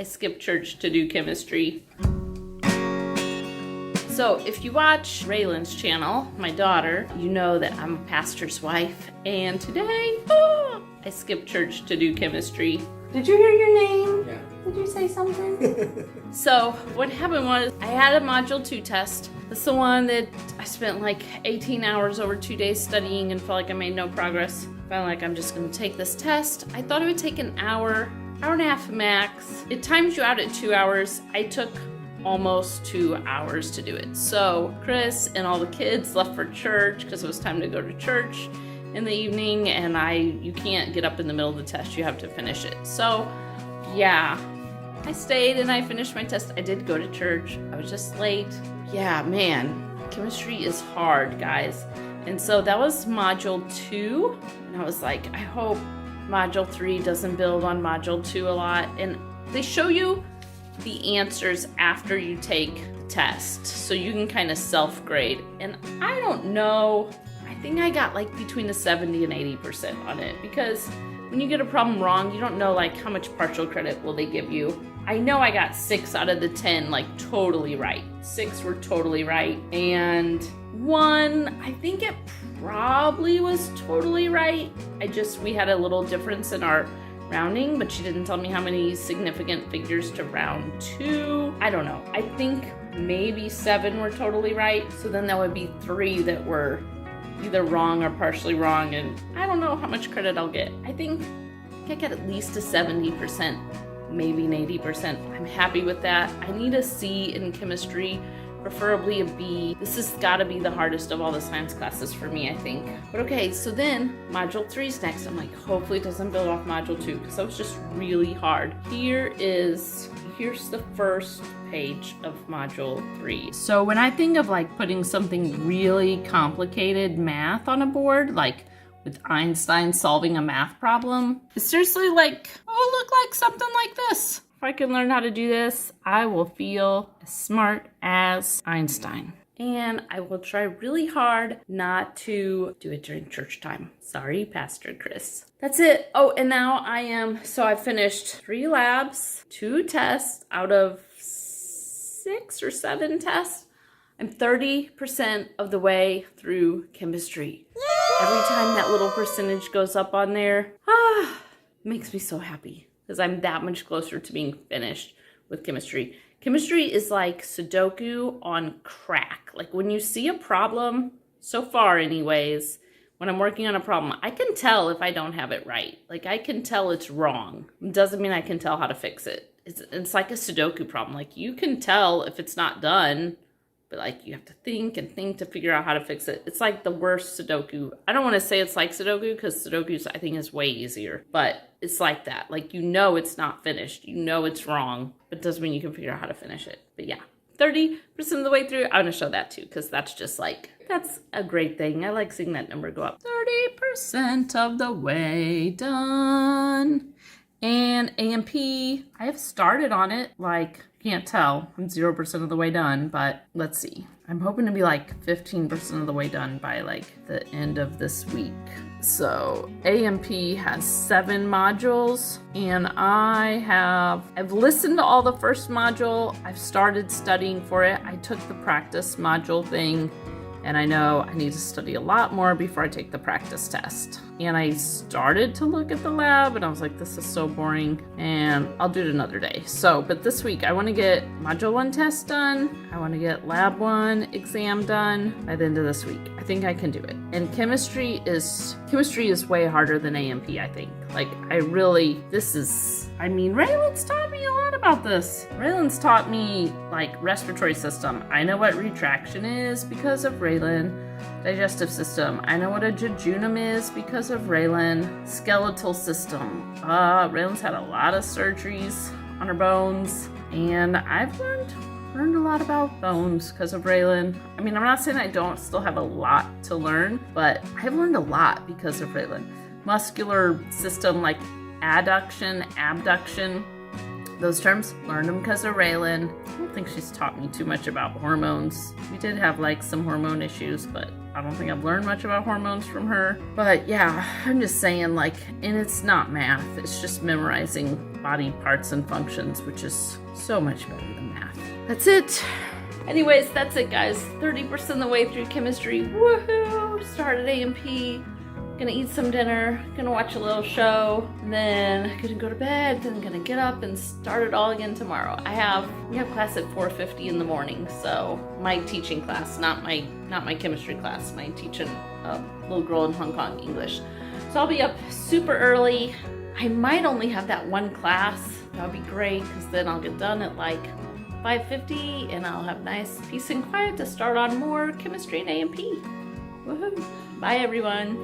I skipped church to do chemistry. So if you watch Raylan's channel, my daughter, you know that I'm a pastor's wife. And today, I skipped church to do chemistry. Did you hear your name? Yeah. Did you say something? So what happened was I had a Module 2 test. That's the one that I spent like 18 hours over 2 days studying and felt like I made no progress. Felt like I'm just gonna take this test. I thought it would take an hour and a half max. It times you out at 2 hours. I took almost 2 hours to do it. So Chris and all the kids left for church because it was time to go to church in the evening, and you can't get up in the middle of the test, you have to finish it. So yeah, I stayed and I finished my test. I did go to church. I was just late. Yeah, man, chemistry is hard, guys. And so that was Module 2, and I was like, I hope Module 3 doesn't build on Module 2 a lot. And they show you the answers after you take the test, so you can kind of self-grade. And I don't know, I think I got like between a 70 and 80% on it, because when you get a problem wrong, you don't know like how much partial credit will they give you. I know I got 6 out of the 10 like totally right. 6 were totally right, and 1, I think it probably was totally right. We had a little difference in our rounding, but she didn't tell me how many significant figures to round to. I don't know. I think maybe 7 were totally right. So then that would be 3 that were either wrong or partially wrong. And I don't know how much credit I'll get. I think I get at least a 70%, maybe an 80%. I'm happy with that. I need a C in chemistry, preferably a B. This has got to be the hardest of all the science classes for me, I think. But okay, so then Module 3 is next. I'm like, hopefully it doesn't build off Module 2, because that was just really hard. Here's the first page of Module 3. So when I think of like putting something really complicated math on a board, like with Einstein solving a math problem, it's seriously like, oh, look like something like this. If I can learn how to do this, I will feel as smart as Einstein. And I will try really hard not to do it during church time. Sorry, Pastor Chris. That's it. Oh, and now I finished 3 labs, 2 tests out of 6 or 7 tests. I'm 30% of the way through chemistry. Every time that little percentage goes up on there, it makes me so happy, because I'm that much closer to being finished with chemistry. Chemistry is like Sudoku on crack. Like when you see a problem, so far anyways, when I'm working on a problem, I can tell if I don't have it right. Like I can tell it's wrong. It doesn't mean I can tell how to fix it. It's like a Sudoku problem. Like you can tell if it's not done, but like you have to think and think to figure out how to fix it. It's like the worst Sudoku. I don't want to say it's like Sudoku, because Sudoku I think is way easier, but it's like that. Like you know it's not finished. You know it's wrong, but it doesn't mean you can figure out how to finish it. But yeah, 30% of the way through. I'm going to show that too, because that's just like, that's a great thing. I like seeing that number go up. 30% of the way done. And AMP, I have started on it, like, can't tell. I'm 0% of the way done, but let's see. I'm hoping to be like 15% of the way done by like the end of this week. So AMP has 7 modules, and I've listened to all the first module. I've started studying for it. I took the practice module thing, and I know I need to study a lot more before I take the practice test. And I started to look at the lab, and I was like, this is so boring, and I'll do it another day. So, but this week I want to get Module 1 test done. I want to get Lab 1 exam done by the end of this week. I think I can do it. And chemistry is way harder than AMP, I think. Like, Raylan's taught me a lot about this. Raylan's taught me, like, respiratory system. I know what retraction is because of Raylan. Digestive system. I know what a jejunum is because of Raylan. Skeletal system. Raylan's had a lot of surgeries on her bones, and I've learned a lot about bones because of Raylan. I mean, I'm not saying I don't still have a lot to learn, but I've learned a lot because of Raylan. Muscular system, like adduction, abduction, those terms, learned them because of Raylan. I don't think she's taught me too much about hormones. We did have like some hormone issues, but I don't think I've learned much about hormones from her. But yeah, I'm just saying, like, and it's not math, it's just memorizing body parts and functions, which is so much better than math. That's it. Anyways, that's it, guys. 30% of the way through chemistry. Woohoo! Started A&P. Gonna eat some dinner, gonna watch a little show, and then gonna go to bed, then gonna get up and start it all again tomorrow. We have class at 4:50 in the morning, so my teaching class, not my chemistry class, my teaching a little girl in Hong Kong English. So I'll be up super early. I might only have that one class. That would be great, because then I'll get done at like 5:50, and I'll have nice peace and quiet to start on more chemistry and A&P. Woohoo! Bye, everyone.